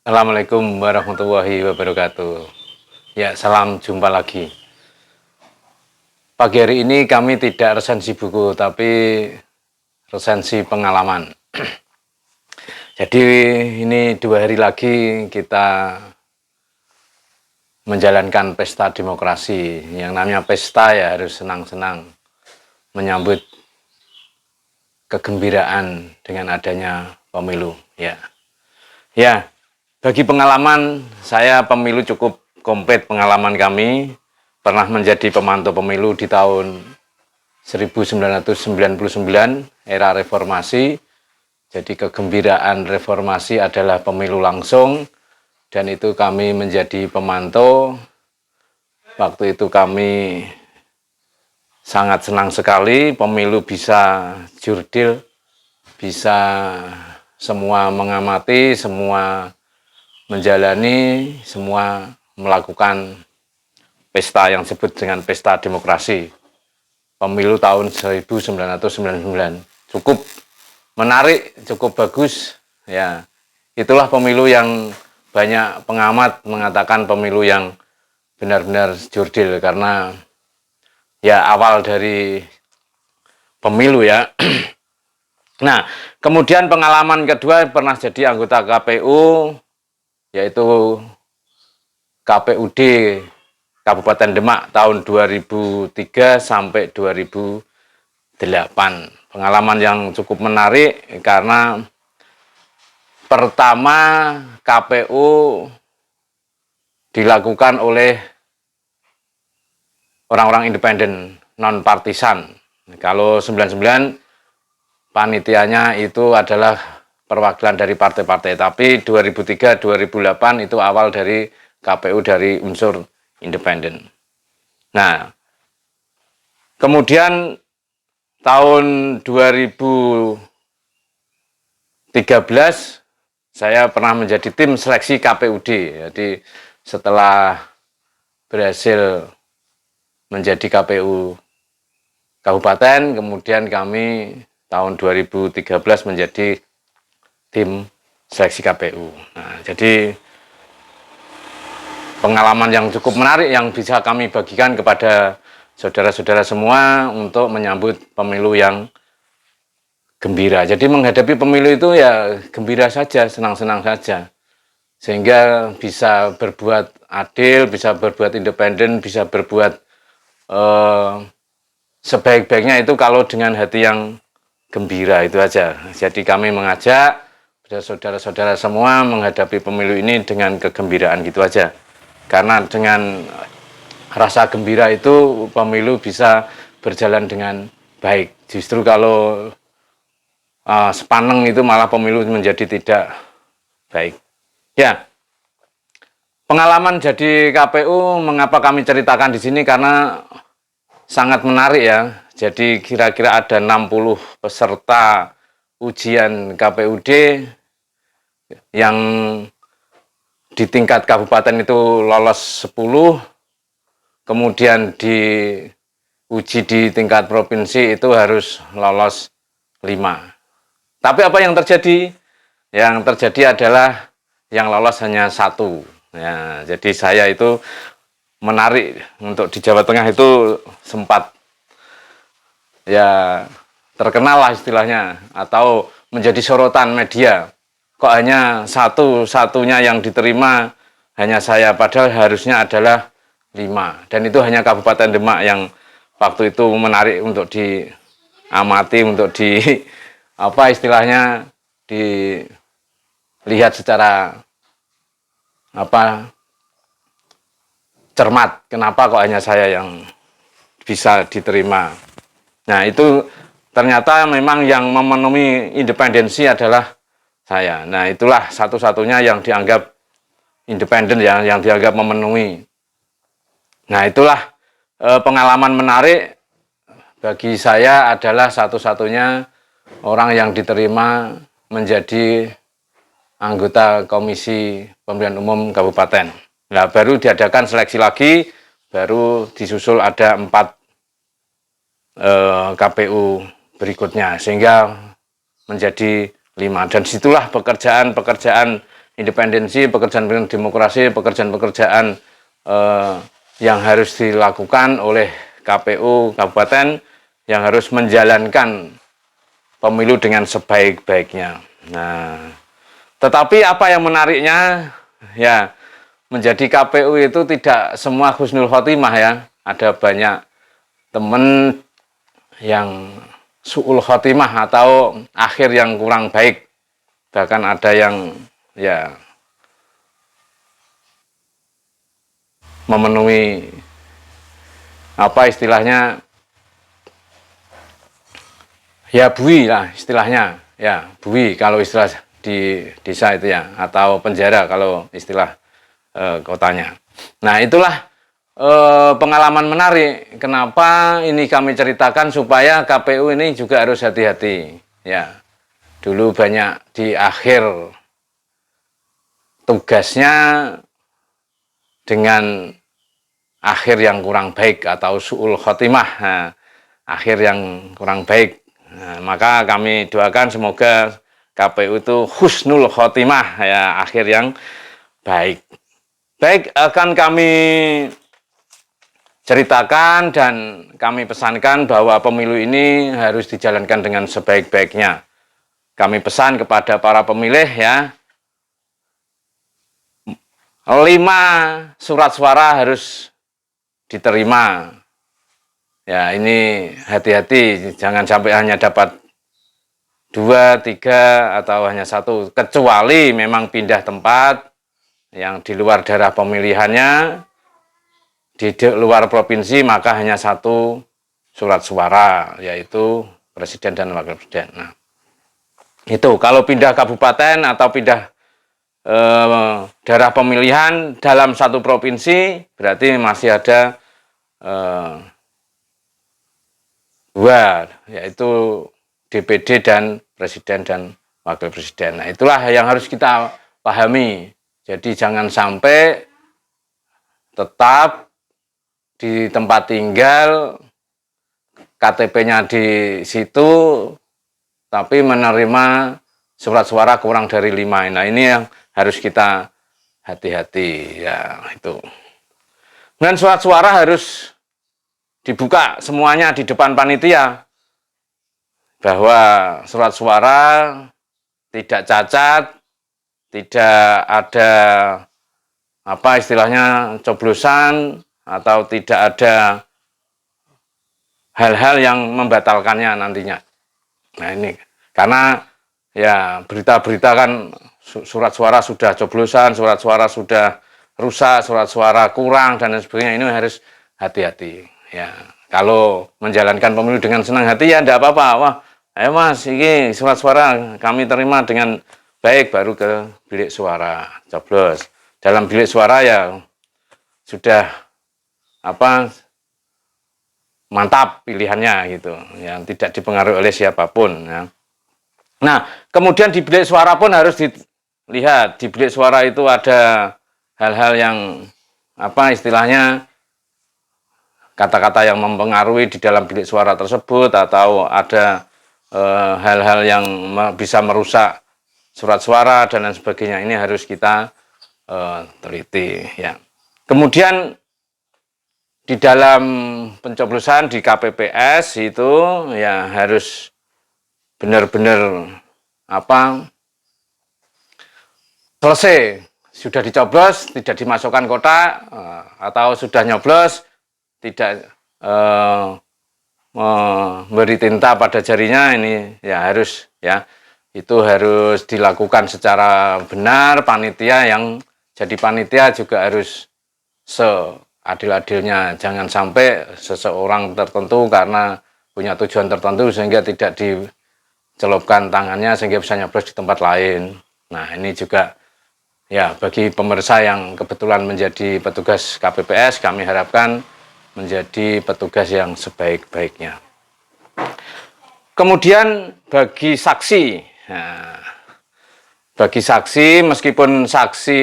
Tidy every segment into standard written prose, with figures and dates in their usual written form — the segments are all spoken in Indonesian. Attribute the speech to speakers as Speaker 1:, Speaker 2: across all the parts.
Speaker 1: Assalamualaikum warahmatullahi wabarakatuh. Ya, salam jumpa lagi. Pagi hari ini kami tidak resensi buku, tapi resensi pengalaman. Jadi ini 2 hari lagi kita menjalankan pesta demokrasi. Yang namanya pesta ya harus senang-senang menyambut kegembiraan dengan adanya pemilu. Ya, bagi pengalaman saya pemilu cukup komplit pengalaman kami. Pernah menjadi pemantau pemilu di tahun 1999 era reformasi. Jadi kegembiraan reformasi adalah pemilu langsung, dan itu kami menjadi pemantau. Waktu itu kami sangat senang sekali, pemilu bisa jurdil, bisa semua mengamati, semua menjalani, semua melakukan pesta yang disebut dengan pesta demokrasi. Pemilu tahun 1999 cukup menarik, cukup bagus. Ya, itulah pemilu yang banyak pengamat mengatakan pemilu yang benar-benar jurdil, karena ya awal dari pemilu ya. Nah, kemudian pengalaman kedua pernah jadi anggota KPU, yaitu KPUD Kabupaten Demak tahun 2003 sampai 2008. Pengalaman yang cukup menarik karena pertama KPU dilakukan oleh orang-orang independen non partisan. Kalau 99 panitianya itu adalah perwakilan dari partai-partai, tapi 2003-2008 itu awal dari KPU dari unsur independen. Nah, kemudian tahun 2013 saya pernah menjadi tim seleksi KPUD. Jadi setelah berhasil menjadi KPU Kabupaten, kemudian kami tahun 2013 menjadi tim seleksi KPU. Nah, jadi pengalaman yang cukup menarik yang bisa kami bagikan kepada saudara-saudara semua untuk menyambut pemilu yang gembira. Jadi menghadapi pemilu itu ya gembira saja, senang-senang saja. Sehingga bisa berbuat adil, bisa berbuat independen, bisa berbuat sebaik-baiknya itu kalau dengan hati yang gembira, itu aja. Jadi kami mengajak saudara-saudara semua menghadapi pemilu ini dengan kegembiraan, gitu aja. Karena dengan rasa gembira itu pemilu bisa berjalan dengan baik. Justru kalau sepaneng itu malah pemilu menjadi tidak baik. Ya, pengalaman jadi KPU mengapa kami ceritakan di sini karena sangat menarik ya. Jadi kira-kira ada 60 peserta ujian KPUD yang di tingkat kabupaten itu lolos 10, kemudian diuji di tingkat provinsi itu harus lolos 5. Tapi apa yang terjadi? Yang terjadi adalah yang lolos hanya 1. Ya, jadi saya itu menarik untuk di Jawa Tengah itu sempat ya terkenal lah istilahnya, atau menjadi sorotan media. Kok hanya satu-satunya yang diterima hanya saya, padahal harusnya adalah 5. Dan itu hanya Kabupaten Demak yang waktu itu menarik untuk diamati, untuk apa istilahnya, dilihat secara cermat, kenapa kok hanya saya yang bisa diterima. Nah, itu ternyata memang yang memenuhi independensi adalah saya. Nah, itulah satu-satunya yang dianggap independen ya, yang dianggap memenuhi. Nah, itulah pengalaman menarik bagi saya, adalah satu-satunya orang yang diterima menjadi anggota Komisi Pemilihan Umum Kabupaten. Nah, baru diadakan seleksi lagi, baru disusul ada 4 KPU berikutnya, sehingga menjadi 5. Dan disitulah pekerjaan-pekerjaan independensi, pekerjaan-pekerjaan demokrasi, pekerjaan-pekerjaan yang harus dilakukan oleh KPU kabupaten yang harus menjalankan pemilu dengan sebaik-baiknya. Nah, tetapi apa yang menariknya, ya, menjadi KPU itu tidak semua husnul khotimah ya. Ada banyak teman yang su'ul khotimah atau akhir yang kurang baik. Bahkan ada yang ya memenuhi apa istilahnya, ya bui lah istilahnya, ya bui kalau istilah di desa itu ya, atau penjara kalau istilah kotanya. Nah, itulah pengalaman menarik. Kenapa ini kami ceritakan supaya KPU ini juga harus hati-hati. Ya, dulu banyak di akhir tugasnya dengan akhir yang kurang baik atau su'ul khotimah, nah, akhir yang kurang baik. Nah, maka kami doakan semoga KPU itu husnul khotimah, ya, akhir yang baik. Baik, akan kami ceritakan dan kami pesankan bahwa pemilu ini harus dijalankan dengan sebaik-baiknya. Kami pesan kepada para pemilih ya, 5 surat suara harus diterima. Ya, ini hati-hati, jangan sampai hanya dapat 2, 3, atau hanya 1, kecuali memang pindah tempat yang di luar daerah pemilihannya, di luar provinsi, maka hanya 1 surat suara, yaitu presiden dan wakil presiden. Nah, itu kalau pindah kabupaten atau pindah daerah pemilihan dalam 1 provinsi, berarti masih ada 2, yaitu DPD dan presiden dan wakil presiden. Nah, itulah yang harus kita pahami. Jadi jangan sampai tetap di tempat tinggal, KTP-nya di situ, tapi menerima surat suara kurang dari 5. Nah, ini yang harus kita hati-hati ya, itu. Dan surat suara harus dibuka semuanya di depan panitia, bahwa surat suara tidak cacat, tidak ada apa istilahnya coblosan, atau tidak ada hal-hal yang membatalkannya nantinya. Nah, ini karena ya berita-berita kan surat suara sudah coblosan, surat suara sudah rusak, surat suara kurang dan lain sebagainya. Ini harus hati-hati ya. Kalau menjalankan pemilu dengan senang hati ya tidak apa-apa. Wah, ayo mas, ini surat suara kami terima dengan baik, baru ke bilik suara coblos. Dalam bilik suara ya sudah apa mantap pilihannya gitu, yang tidak dipengaruhi oleh siapapun ya. Nah, kemudian di bilik suara pun harus dilihat, di bilik suara itu ada hal-hal yang apa istilahnya, kata-kata yang mempengaruhi di dalam bilik suara tersebut, atau ada hal-hal yang bisa merusak surat suara dan lain sebagainya. Ini harus kita teliti ya. Kemudian di dalam pencoblosan di KPPS itu ya harus benar-benar apa selesai, sudah dicoblos tidak dimasukkan kotak, atau sudah nyoblos tidak memberi tinta pada jarinya, ini ya harus ya, itu harus dilakukan secara benar. Panitia yang jadi panitia juga harus seadil-adilnya, jangan sampai seseorang tertentu karena punya tujuan tertentu sehingga tidak dicelupkan tangannya sehingga bisa nyoblos di tempat lain. Nah, ini juga ya bagi pemirsa yang kebetulan menjadi petugas KPPS, kami harapkan menjadi petugas yang sebaik-baiknya. Kemudian bagi saksi, nah, bagi saksi, meskipun saksi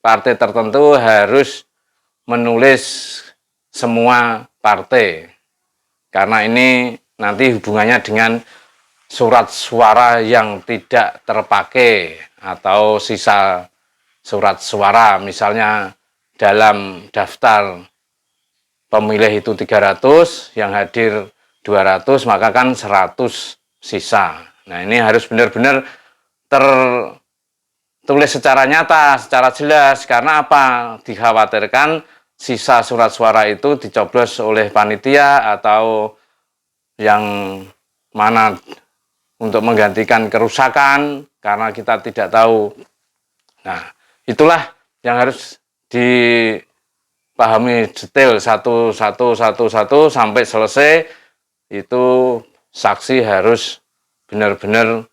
Speaker 1: partai tertentu harus menulis semua partai, karena ini nanti hubungannya dengan surat suara yang tidak terpakai atau sisa surat suara. Misalnya dalam daftar pemilih itu 300, yang hadir 200, maka kan 100 sisa. Nah, ini harus benar-benar tertulis secara nyata, secara jelas. Karena apa? Dikhawatirkan sisa surat suara itu dicoblos oleh panitia atau yang mana untuk menggantikan kerusakan karena kita tidak tahu. Nah, itulah yang harus dipahami detail satu sampai selesai. Itu saksi harus benar-benar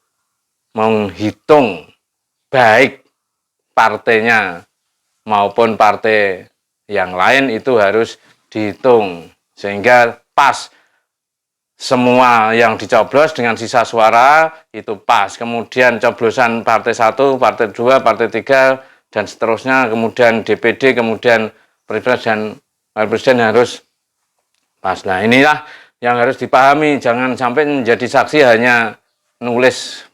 Speaker 1: menghitung baik partainya maupun partai yang lain, itu harus dihitung sehingga pas semua yang dicoblos dengan sisa suara itu pas. Kemudian coblosan partai 1, partai 2, partai 3 dan seterusnya, kemudian DPD, kemudian presiden dan wakil presiden harus pas. Nah, inilah yang harus dipahami, jangan sampai menjadi saksi hanya nulis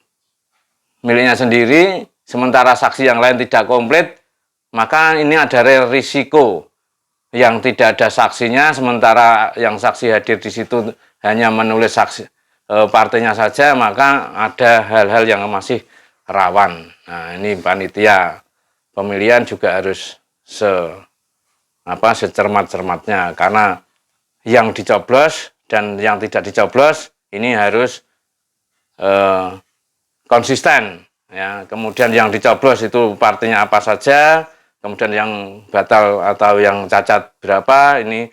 Speaker 1: miliknya sendiri sementara saksi yang lain tidak komplit, maka ini ada risiko yang tidak ada saksinya sementara yang saksi hadir di situ hanya menulis saksi partainya saja, maka ada hal-hal yang masih rawan. Nah, ini panitia pemilihan juga harus secermat-cermatnya, karena yang dicoblos dan yang tidak dicoblos ini harus konsisten ya. Kemudian yang dicoblos itu partainya apa saja, kemudian yang batal atau yang cacat berapa, ini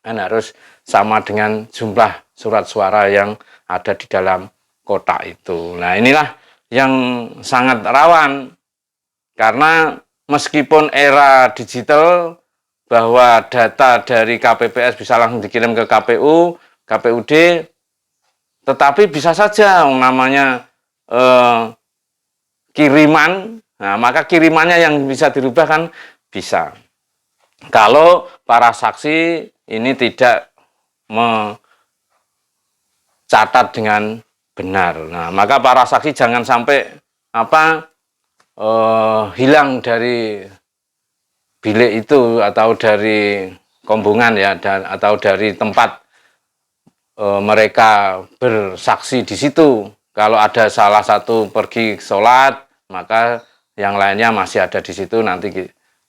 Speaker 1: kan harus sama dengan jumlah surat suara yang ada di dalam kotak itu. Nah, inilah yang sangat rawan, karena meskipun era digital bahwa data dari KPPS bisa langsung dikirim ke KPU, KPUD, tetapi bisa saja namanya kiriman. Nah, maka kirimannya yang bisa dirubah kan bisa. Kalau para saksi ini tidak mencatat dengan benar. Nah, maka para saksi jangan sampai hilang dari bilik itu atau dari kombongan ya, atau dari tempat mereka bersaksi di situ. Kalau ada salah satu pergi sholat, maka yang lainnya masih ada di situ, nanti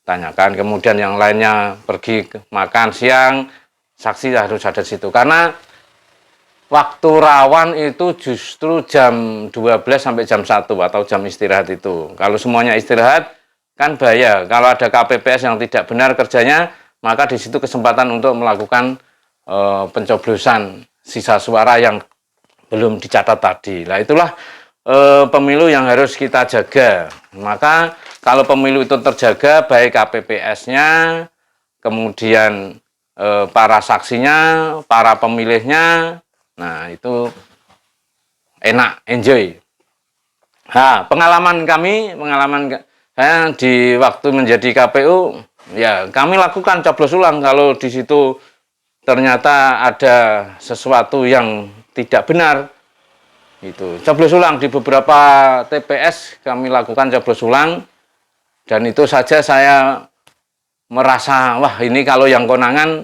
Speaker 1: tanyakan. Kemudian yang lainnya pergi makan siang, saksi harus ada di situ. Karena waktu rawan itu justru jam 12 sampai jam 1 atau jam istirahat itu. Kalau semuanya istirahat kan bahaya. Kalau ada KPPS yang tidak benar kerjanya, maka di situ kesempatan untuk melakukan pencoblosan sisa suara yang belum dicatat tadi. Nah, itulah pemilu yang harus kita jaga. Maka kalau pemilu itu terjaga, baik KPPS-nya, kemudian para saksinya, para pemilihnya, nah itu enak, enjoy. Nah, pengalaman saya di waktu menjadi KPU, ya kami lakukan coblos ulang kalau di situ ternyata ada sesuatu yang tidak benar. Itu coblos ulang di beberapa TPS, kami lakukan coblos ulang, dan itu saja saya merasa, wah ini kalau yang konangan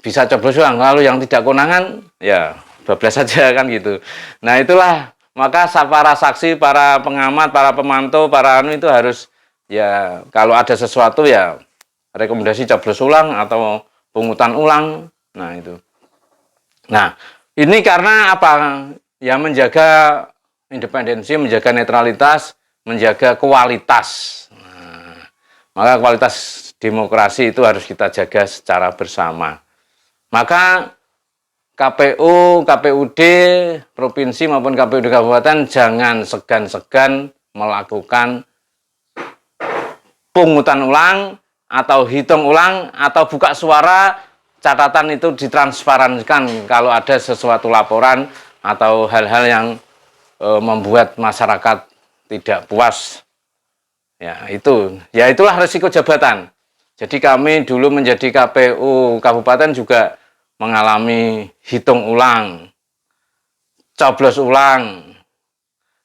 Speaker 1: bisa coblos ulang, kalau yang tidak konangan ya bablas saja kan gitu. Nah, itulah maka para saksi, para pengamat, para pemantau, para itu harus ya kalau ada sesuatu ya rekomendasi coblos ulang atau pungutan ulang. Nah, itu. Nah, ini karena apa? Ya menjaga independensi, menjaga netralitas, menjaga kualitas. Nah, maka kualitas demokrasi itu harus kita jaga secara bersama. Maka KPU, KPUD, provinsi maupun KPUD kabupaten jangan segan-segan melakukan pungutan ulang atau hitung ulang atau buka suara, catatan itu ditransparankan kalau ada sesuatu laporan atau hal-hal yang membuat masyarakat tidak puas. Ya, itulah risiko jabatan. Jadi kami dulu menjadi KPU kabupaten juga mengalami hitung ulang, coblos ulang,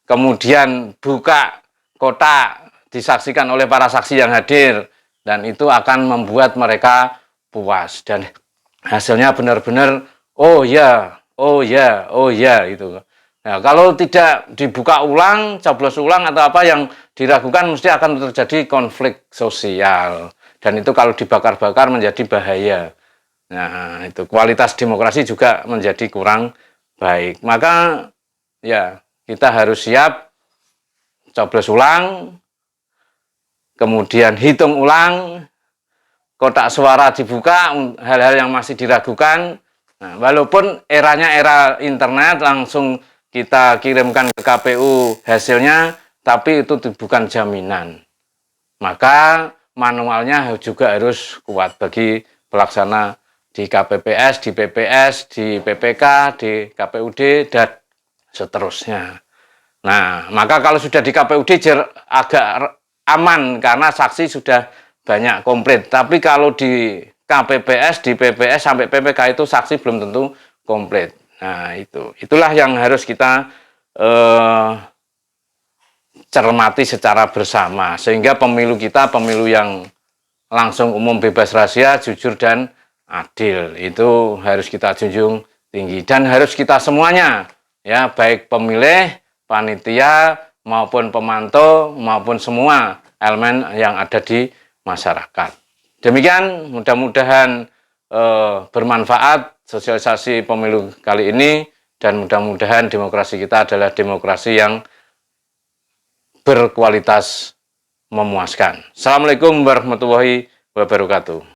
Speaker 1: kemudian buka kotak disaksikan oleh para saksi yang hadir, dan itu akan membuat mereka puas dan hasilnya benar-benar oh ya, oh ya, oh ya itu. Nah, kalau tidak dibuka ulang, coblos ulang atau apa yang diragukan, mesti akan terjadi konflik sosial, dan itu kalau dibakar-bakar menjadi bahaya. Nah, itu kualitas demokrasi juga menjadi kurang baik. Maka ya kita harus siap coblos ulang, kemudian hitung ulang, kotak suara dibuka, hal-hal yang masih diragukan. Nah, walaupun eranya era internet, langsung kita kirimkan ke KPU hasilnya, tapi itu bukan jaminan. Maka manualnya juga harus kuat bagi pelaksana di KPPS, di PPS, di PPK, di KPUD, dan seterusnya. Nah, maka kalau sudah di KPUD agak aman karena saksi sudah banyak komplit. Tapi kalau di KPPS, di PPS sampai PPK itu saksi belum tentu komplit. Nah, itulah yang harus kita cermati secara bersama, sehingga pemilu kita pemilu yang langsung, umum, bebas rahasia, jujur dan adil. Itu harus kita junjung tinggi, dan harus kita semuanya, ya, baik pemilih, panitia maupun pemantau maupun semua elemen yang ada di masyarakat. Demikian, mudah-mudahan bermanfaat sosialisasi pemilu kali ini, dan mudah-mudahan demokrasi kita adalah demokrasi yang berkualitas, memuaskan. Assalamualaikum warahmatullahi wabarakatuh.